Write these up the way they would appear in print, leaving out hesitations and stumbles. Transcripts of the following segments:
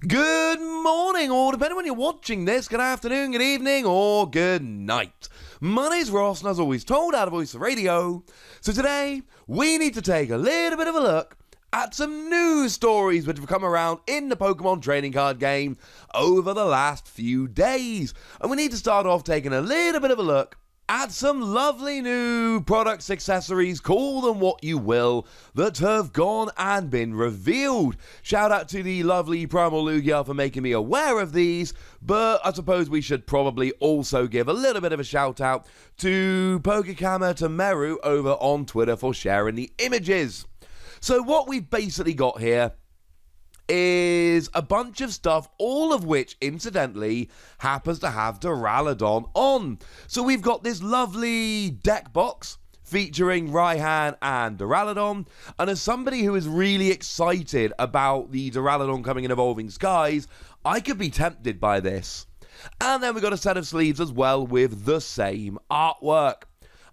Good morning, or depending when you're watching this, good afternoon, good evening, or good night. My name's Ross, and as always told out of Voice of Radio. So today, we need to take a little bit of a look at some news stories which have come around in the Pokemon trading card game over the last few days. And we need to start off taking a little bit of a look at some lovely new products, accessories, call them what you will, that have gone and been revealed. Shout out to the lovely Primal Lugia for making me aware of these, but I suppose we should probably also give a little bit of a shout out to Pokekama Temeru over on Twitter for sharing the images. So what we've basically got here is a bunch of stuff, all of which, incidentally, happens to have Duraludon on. So we've got this lovely deck box featuring Raihan and Duraludon, and as somebody who is really excited about the Duraludon coming in Evolving Skies, I could be tempted by this. And then we've got a set of sleeves as well with the same artwork.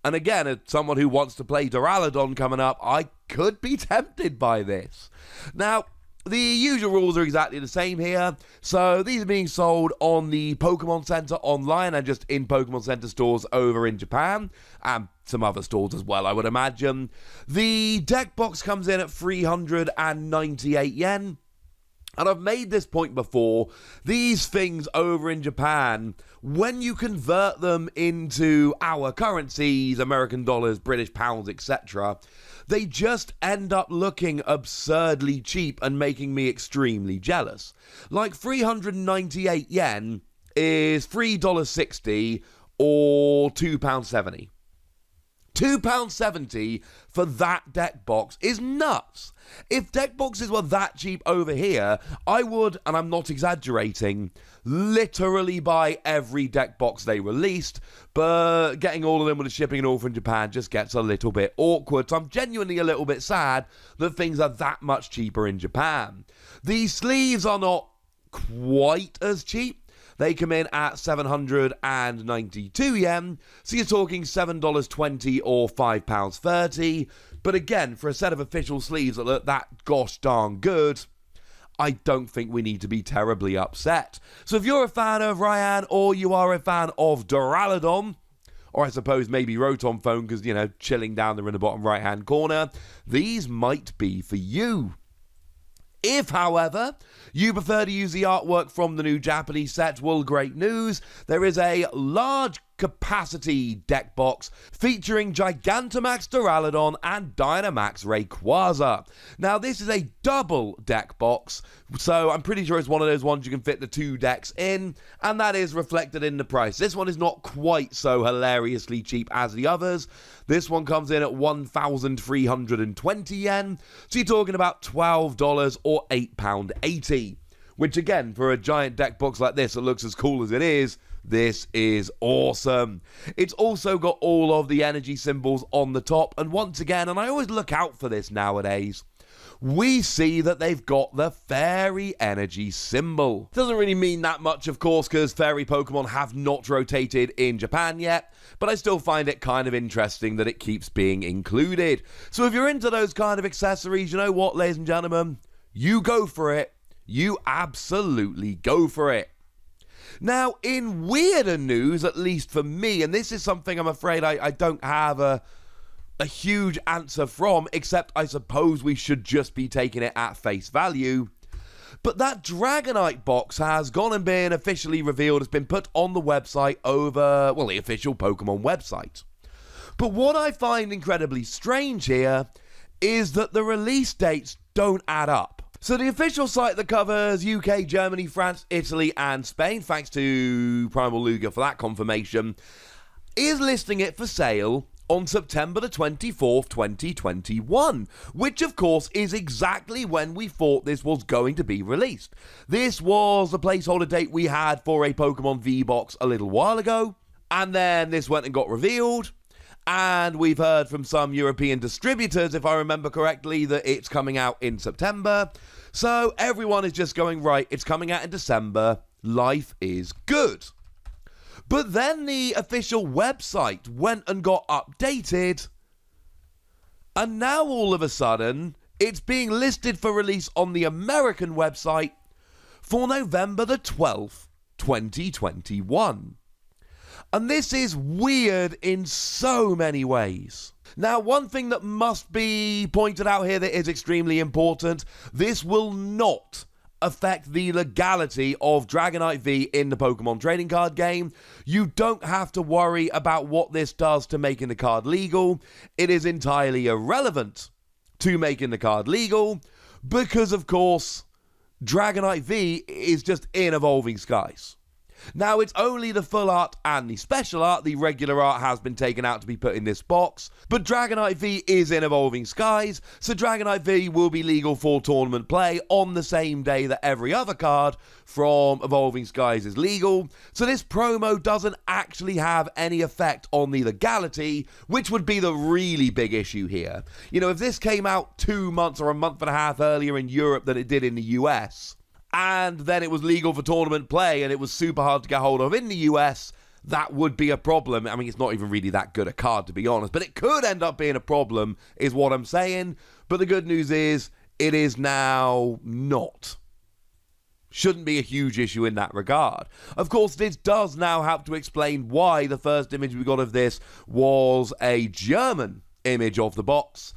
And again, as someone who wants to play Duraludon coming up, I could be tempted by this. Now, the usual rules are exactly the same here. So these are being sold on the Pokemon Center online and just in Pokemon Center stores over in Japan and some other stores as well, I would imagine. The deck box comes in at 398 yen. And I've made this point before, these things over in Japan, when you convert them into our currencies, American dollars, British pounds, etc., they just end up looking absurdly cheap and making me extremely jealous. Like 398 yen is $3.60 or £2.70. £2.70 for that deck box is nuts. If deck boxes were that cheap over here, I would, and I'm not exaggerating, literally buy every deck box they released, but getting all of them with the shipping and all from Japan just gets a little bit awkward. So I'm genuinely a little bit sad that things are that much cheaper in Japan. These sleeves are not quite as cheap. They come in at 792 yen, so you're talking $7.20 or £5.30. But again, for a set of official sleeves that look that gosh darn good, I don't think we need to be terribly upset. So if you're a fan of Raihan or you are a fan of Duraludon, or I suppose maybe Rotom Phone because, you know, chilling down there in the bottom right-hand corner, these might be for you. If, however, you prefer to use the artwork from the new Japanese set, well, great news. There is a large capacity deck box featuring Gigantamax Duraludon and Dynamax Rayquaza. Now, this is a double deck box, so I'm pretty sure it's one of those ones you can fit the two decks in, and that is reflected in the price. This one is not quite so hilariously cheap as the others. This one comes in at 1,320 yen, so you're talking about $12 or £8.80, which again, for a giant deck box like this that looks as cool as it is, this is awesome. It's also got all of the energy symbols on the top, and once again, and I always look out for this nowadays, we see that they've got the fairy energy symbol. Doesn't really mean that much, of course, because fairy Pokemon have not rotated in Japan yet, but I still find it kind of interesting that it keeps being included. So if you're into those kind of accessories, you know what, ladies and gentlemen? You go for it. You absolutely go for it. Now, in weirder news, at least for me, and this is something I'm afraid I don't have a huge answer from, except I suppose we should just be taking it at face value. But that Dragonite box has gone and been officially revealed. It's been put on the website over, well, the official Pokemon website. But what I find incredibly strange here is that the release dates don't add up. So the official site that covers UK, Germany, France, Italy, and Spain, thanks to Primal Lugia for that confirmation, is listing it for sale on September the 24th, 2021, which of course is exactly when we thought this was going to be released. This was the placeholder date we had for a Pokemon V-Box a little while ago, and then this went and got revealed. And we've heard from some European distributors, if I remember correctly, that it's coming out in September. So everyone is just going, right, it's coming out in December. Life is good. But then the official website went and got updated. And now all of a sudden, it's being listed for release on the American website for November the 12th, 2021. And this is weird in so many ways. Now, one thing that must be pointed out here that is extremely important, this will not affect the legality of Dragonite V in the Pokemon trading card game. You don't have to worry about what this does to making the card legal. It is entirely irrelevant to making the card legal because, of course, Dragonite V is just in Evolving Skies. Now, it's only the full art and the special art. The regular art has been taken out to be put in this box. But Dragonite V is in Evolving Skies, so Dragonite V will be legal for tournament play on the same day that every other card from Evolving Skies is legal. So this promo doesn't actually have any effect on the legality, which would be the really big issue here. You know, if this came out 2 months or a month and a half earlier in Europe than it did in the US, and then it was legal for tournament play and it was super hard to get hold of in the US, that would be a problem. I mean, it's not even really that good a card, to be honest, but it could end up being a problem, is what I'm saying. But the good news is, it is now not. Shouldn't be a huge issue in that regard. Of course, this does now have to explain why the first image we got of this was a German image of the box.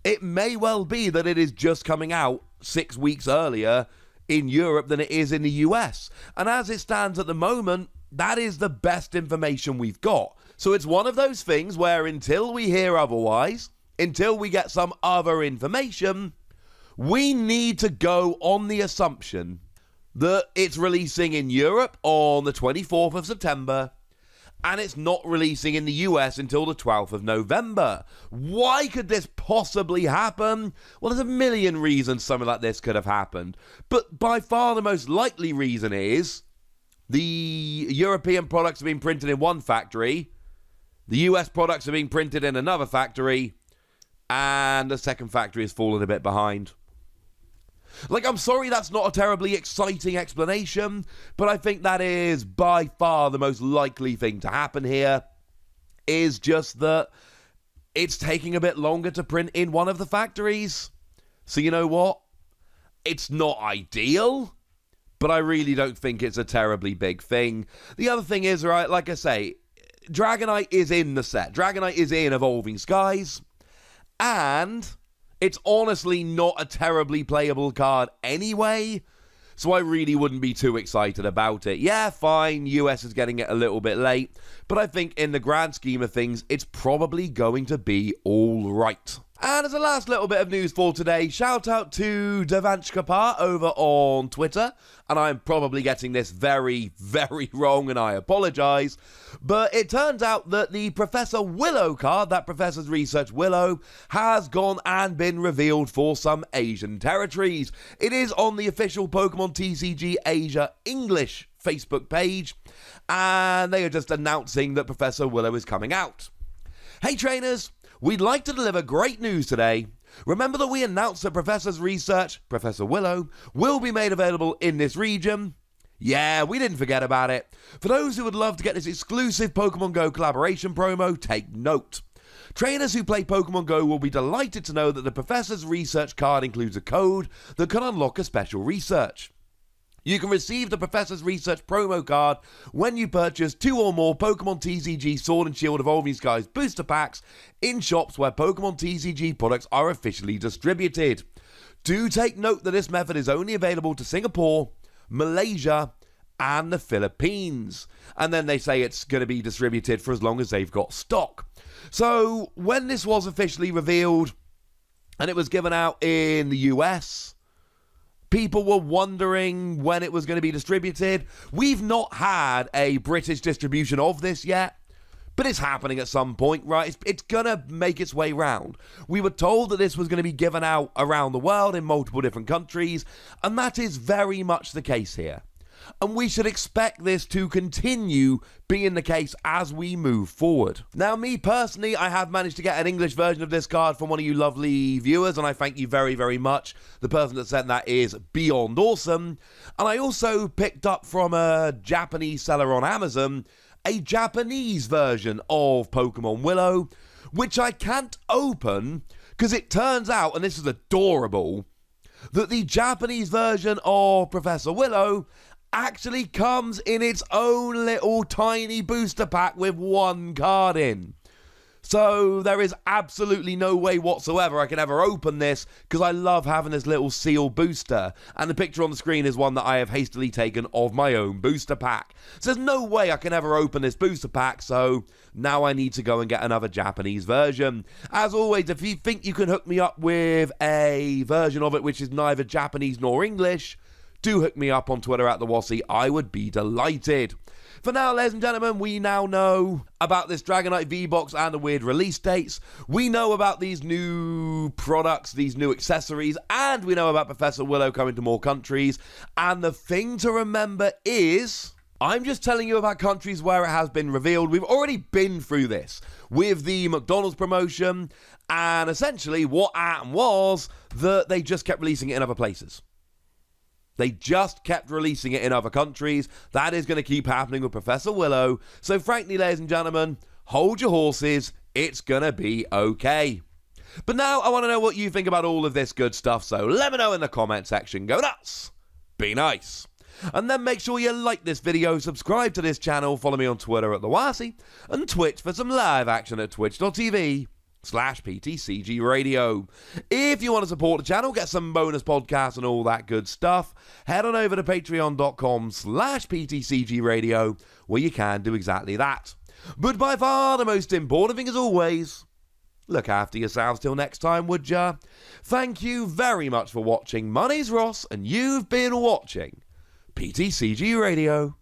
It may well be that it is just coming out 6 weeks earlier in Europe than it is in the US. And as it stands at the moment, that is the best information we've got. So it's one of those things where until we hear otherwise, until we get some other information, we need to go on the assumption that it's releasing in Europe on the 24th of September, and it's not releasing in the US until the 12th of November. Why could this possibly happen? Well, there's a million reasons something like this could have happened. But by far the most likely reason is the European products have been printed in one factory, the US products are being printed in another factory, and the second factory has fallen a bit behind. Like, I'm sorry that's not a terribly exciting explanation, but I think that is by far the most likely thing to happen here, is just that it's taking a bit longer to print in one of the factories. So you know what? It's not ideal, but I really don't think it's a terribly big thing. The other thing is, right, like I say, Dragonite is in the set. Dragonite is in Evolving Skies, and it's honestly not a terribly playable card anyway, so I really wouldn't be too excited about it. Yeah, fine, US is getting it a little bit late, but I think in the grand scheme of things, it's probably going to be all right. And as a last little bit of news for today, shout out to Devanchkapar over on Twitter, and I'm probably getting this very, very wrong, and I apologise, but it turns out that the Professor Willow card, that Professor's Research Willow, has gone and been revealed for some Asian territories. It is on the official Pokémon TCG Asia English Facebook page, and they are just announcing that Professor Willow is coming out. Hey trainers! We'd like to deliver great news today. Remember that we announced that Professor's Research, Professor Willow, will be made available in this region? Yeah, we didn't forget about it. For those who would love to get this exclusive Pokemon Go collaboration promo, take note. Trainers who play Pokemon Go will be delighted to know that the Professor's Research card includes a code that can unlock a special research. You can receive the Professor's Research promo card when you purchase 2 or more Pokemon TCG Sword and Shield Evolving Skies booster packs in shops where Pokemon TCG products are officially distributed. Do take note that this method is only available to Singapore, Malaysia, and the Philippines. And then they say it's going to be distributed for as long as they've got stock. So when this was officially revealed and it was given out in the US, people were wondering when it was going to be distributed. We've not had a British distribution of this yet, but it's happening at some point, right? It's going to make its way round. We were told that this was going to be given out around the world in multiple different countries, and that is very much the case here. And we should expect this to continue being the case as we move forward. Now, me personally, I have managed to get an English version of this card from one of you lovely viewers, and I thank you very, very much. The person that sent that is Beyond Awesome. And I also picked up from a Japanese seller on Amazon a Japanese version of Pokemon Willow, which I can't open because it turns out, and this is adorable, that the Japanese version of Professor Willow actually comes in its own little tiny booster pack with one card in. So there is absolutely no way whatsoever I can ever open this, because I love having this little sealed booster, and the picture on the screen is one that I have hastily taken of my own booster pack. So there's no way I can ever open this booster pack, so now I need to go and get another Japanese version. As always, if you think you can hook me up with a version of it which is neither Japanese nor English, do hook me up on Twitter at @TheWassy. I would be delighted. For now, ladies and gentlemen, we now know about this Dragonite V-Box and the weird release dates. We know about these new products, these new accessories, and we know about Professor Willow coming to more countries. And the thing to remember is, I'm just telling you about countries where it has been revealed. We've already been through this with the McDonald's promotion, and essentially what happened was that they just kept releasing it in other places. They just kept releasing it in other countries. That is going to keep happening with Professor Willow. So frankly, ladies and gentlemen, hold your horses. It's going to be okay. But now I want to know what you think about all of this good stuff. So let me know in the comment section. Go nuts. Be nice. And then make sure you like this video, subscribe to this channel, follow me on Twitter at @TheWassy, and Twitch for some live action at twitch.tv/PTCG Radio. If you want to support the channel, get some bonus podcasts and all that good stuff, head on over to patreon.com/PTCG Radio, where you can do exactly that. But by far the most important thing, as always, look after yourselves till next time, would ya? Thank you very much for watching. My name's Ross, and you've been watching PTCG Radio.